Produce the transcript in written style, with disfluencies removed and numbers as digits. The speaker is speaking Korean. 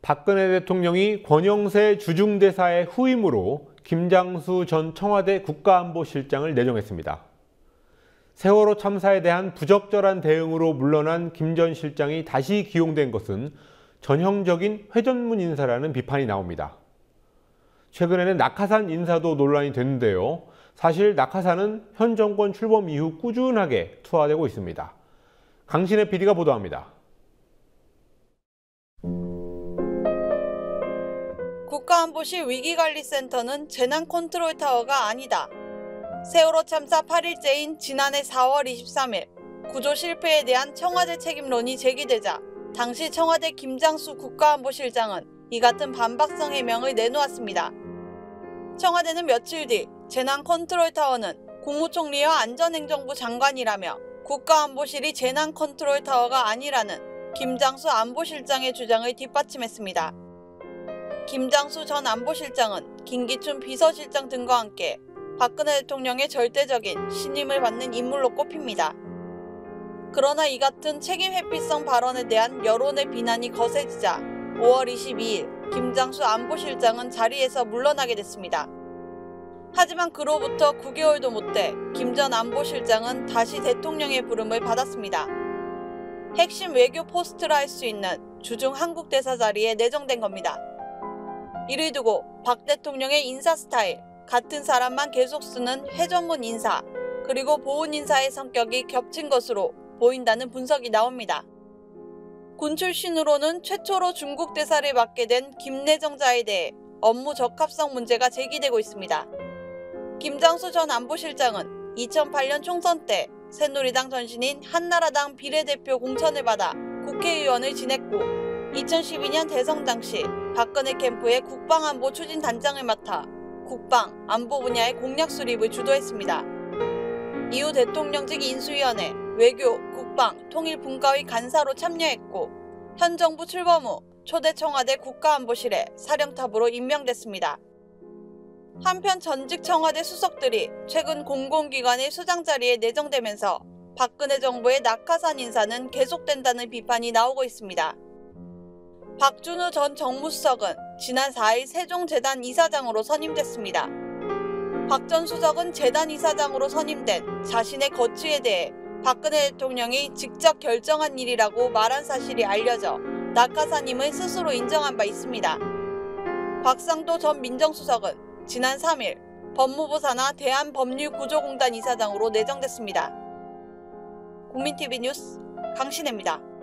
박근혜 대통령이 권영세 주중대사의 후임으로 김장수 전 청와대 국가안보실장을 내정했습니다. 세월호 참사에 대한 부적절한 대응으로 물러난 김 전 실장이 다시 기용된 것은 전형적인 회전문 인사라는 비판이 나옵니다. 최근에는 낙하산 인사도 논란이 됐는데요. 사실 낙하산은 현 정권 출범 이후 꾸준하게 투하되고 있습니다. 강신의 PD가 보도합니다. 국가안보실 위기관리센터는 재난컨트롤타워가 아니다. 세월호 참사 8일째인 지난해 4월 23일 구조 실패에 대한 청와대 책임론이 제기되자 당시 청와대 김장수 국가안보실장은 이 같은 반박성 해명을 내놓았습니다. 청와대는 며칠 뒤 재난컨트롤타워는 국무총리와 안전행정부 장관이라며 국가안보실이 재난컨트롤타워가 아니라는 김장수 안보실장의 주장을 뒷받침했습니다. 김장수 전 안보실장은 김기춘 비서실장 등과 함께 박근혜 대통령의 절대적인 신임을 받는 인물로 꼽힙니다. 그러나 이 같은 책임 회피성 발언에 대한 여론의 비난이 거세지자 5월 22일 김장수 안보실장은 자리에서 물러나게 됐습니다. 하지만 그로부터 9개월도 못 돼 김 전 안보실장은 다시 대통령의 부름을 받았습니다. 핵심 외교 포스트라 할 수 있는 주중 한국대사 자리에 내정된 겁니다. 이를 두고 박 대통령의 인사 스타일, 같은 사람만 계속 쓰는 회전문 인사, 그리고 보훈 인사의 성격이 겹친 것으로 보인다는 분석이 나옵니다. 군 출신으로는 최초로 중국 대사를 맡게 된 김내정자에 대해 업무 적합성 문제가 제기되고 있습니다. 김장수 전 안보실장은 2008년 총선 때 새누리당 전신인 한나라당 비례대표 공천을 받아 국회의원을 지냈고 2012년 대선 당시 박근혜 캠프의 국방안보 추진단장을 맡아 국방, 안보 분야의 공약 수립을 주도했습니다. 이후 대통령직 인수위원회, 외교, 국방, 통일분과위 간사로 참여했고 현 정부 출범 후 초대 청와대 국가안보실의 사령탑으로 임명됐습니다. 한편 전직 청와대 수석들이 최근 공공기관의 수장 자리에 내정되면서 박근혜 정부의 낙하산 인사는 계속된다는 비판이 나오고 있습니다. 박준우 전 정무수석은 지난 4일 세종재단 이사장으로 선임됐습니다. 박 전 수석은 재단 이사장으로 선임된 자신의 거취에 대해 박근혜 대통령이 직접 결정한 일이라고 말한 사실이 알려져 낙하산임을 스스로 인정한 바 있습니다. 곽상도 전 민정수석은 지난 3일 법무부 산하 대한법률구조공단 이사장으로 내정됐습니다. 국민TV 뉴스 강신혜입니다.